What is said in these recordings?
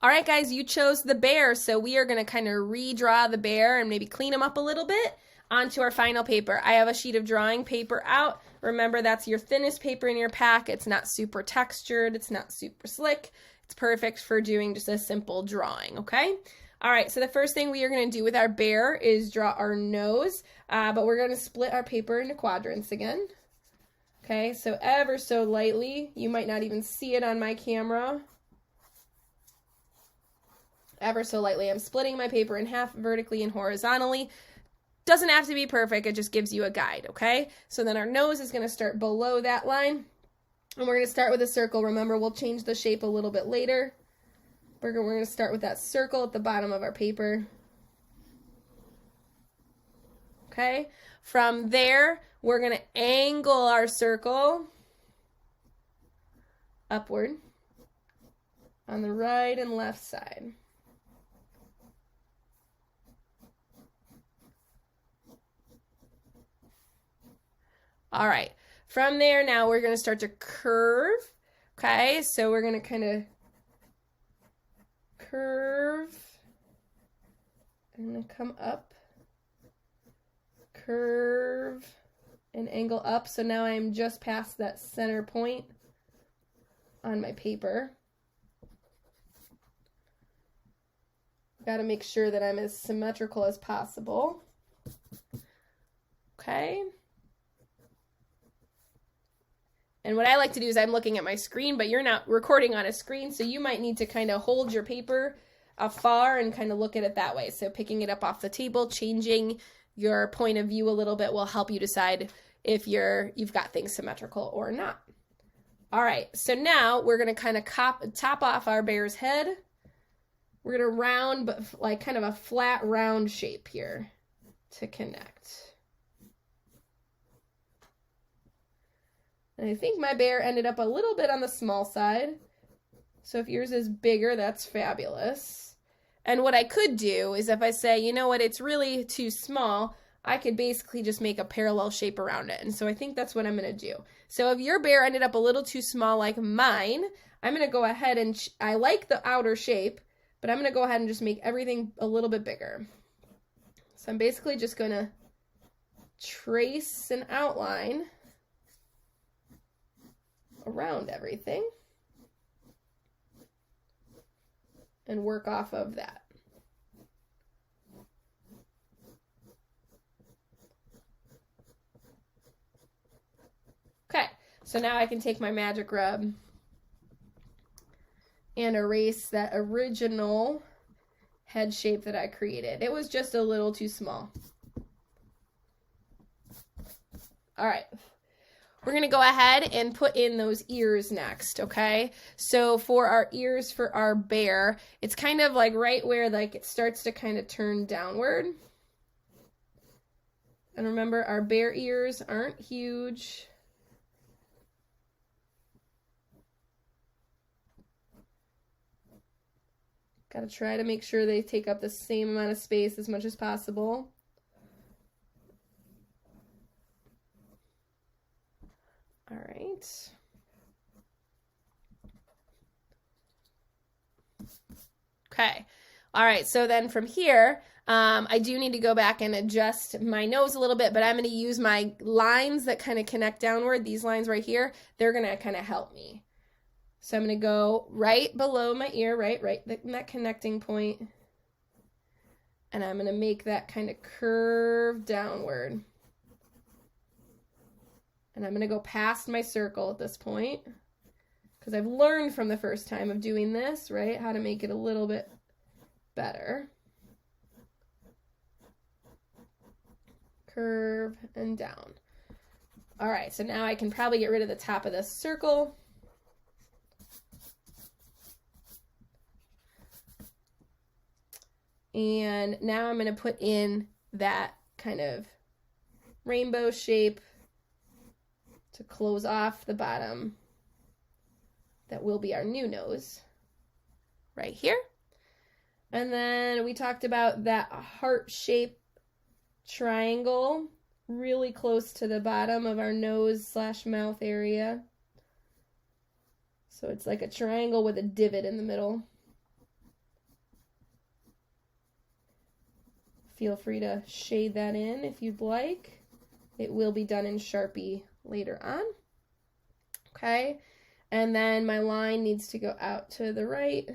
All right, guys, you chose the bear, so we are going to kind of redraw the bear and maybe clean him up a little bit onto our final paper. I have a sheet of drawing paper out. Remember, that's your thinnest paper in your pack. It's not super textured. It's not super slick. It's perfect for doing just a simple drawing, okay? All right, so the first thing we are going to do with our bear is draw our nose, but we're going to split our paper into quadrants again. Okay, so ever so lightly. You might not even see it on my camera. Ever so lightly. I'm splitting my paper in half vertically and horizontally. Doesn't have to be perfect, it just gives you a guide, okay? So then our nose is going to start below that line, and we're going to start with a circle. Remember, we'll change the shape a little bit later. We're going to start with that circle at the bottom of our paper. Okay? From there, we're going to angle our circle upward on the right and left side. All right, from there now we're going to start to curve, okay? So we're going to kind of curve and come up, curve and angle up. So now I'm just past that center point on my paper. Got to make sure that I'm as symmetrical as possible, okay? And what I like to do is I'm looking at my screen, but you're not recording on a screen, so you might need to kind of hold your paper afar and kind of look at it that way. So picking it up off the table, changing your point of view a little bit will help you decide if you've got things symmetrical or not. All right, so now we're going to kind of top off our bear's head. We're going to round, but like kind of a flat round shape here to connect. And I think my bear ended up a little bit on the small side. So if yours is bigger, that's fabulous. And what I could do is if I say, you know what, it's really too small, I could basically just make a parallel shape around it. And so I think that's what I'm going to do. So if your bear ended up a little too small like mine, I'm going to go ahead and, I like the outer shape, but I'm going to go ahead and just make everything a little bit bigger. So I'm basically just going to trace an outline around everything and work off of that. Okay, so now I can take my magic rub and erase that original head shape that I created. It was just a little too small. All right. We're going to go ahead and put in those ears next, okay? So for our ears for our bear, it's kind of like right where like it starts to kind of turn downward. And remember, our bear ears aren't huge. Got to try to make sure they take up the same amount of space as much as possible. All right. Okay. All right. So then from here, I do need to go back and adjust my nose a little bit, but I'm going to use my lines that kind of connect downward. These lines right here, they're going to kind of help me. So I'm going to go right below my ear, right in that connecting point. And I'm going to make that kind of curve downward. And I'm going to go past my circle at this point because I've learned from the first time of doing this, right, how to make it a little bit better. Curve and down. All right, so now I can probably get rid of the top of this circle. And now I'm going to put in that kind of rainbow shape to close off the bottom. That will be our new nose right here. And then we talked about that heart shape triangle really close to the bottom of our nose/mouth area. So it's like a triangle with a divot in the middle. Feel free to shade that in if you'd like. It will be done in Sharpie later on. Okay, and then my line needs to go out to the right,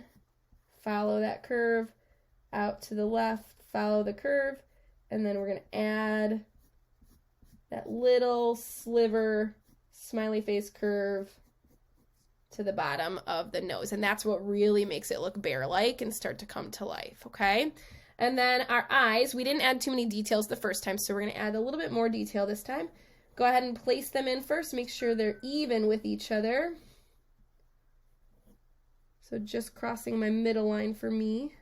follow that curve, out to the left, follow the curve, and then we're going to add that little sliver smiley face curve to the bottom of the nose. And that's what really makes it look bear-like and start to come to life, okay? And then our eyes, we didn't add too many details the first time, so we're going to add a little bit more detail this time. Go ahead and place them in first. Make sure they're even with each other. So just crossing my middle line for me.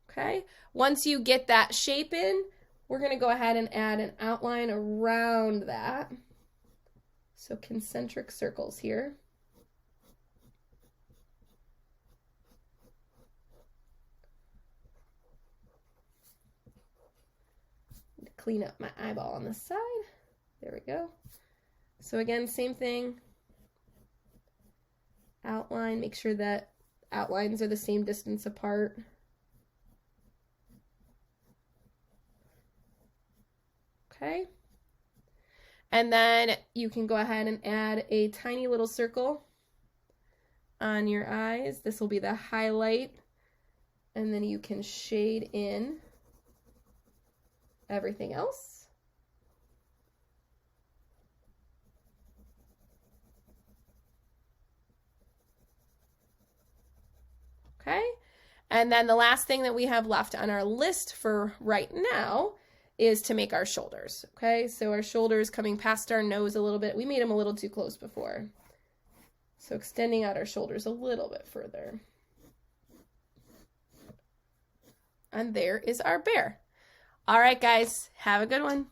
Okay, once you get that shape in, we're going to go ahead and add an outline around that. So concentric circles here. Clean up my eyeball on the side. There we go. So again, same thing. Outline, make sure that outlines are the same distance apart. Okay. And then you can go ahead and add a tiny little circle on your eyes. This will be the highlight. And then you can shade in everything else. Okay, and then the last thing that we have left on our list for right now is to make our shoulders. Okay, so our shoulders coming past our nose a little bit. We made them a little too close before. So extending out our shoulders a little bit further. And there is our bear. All right, guys, have a good one.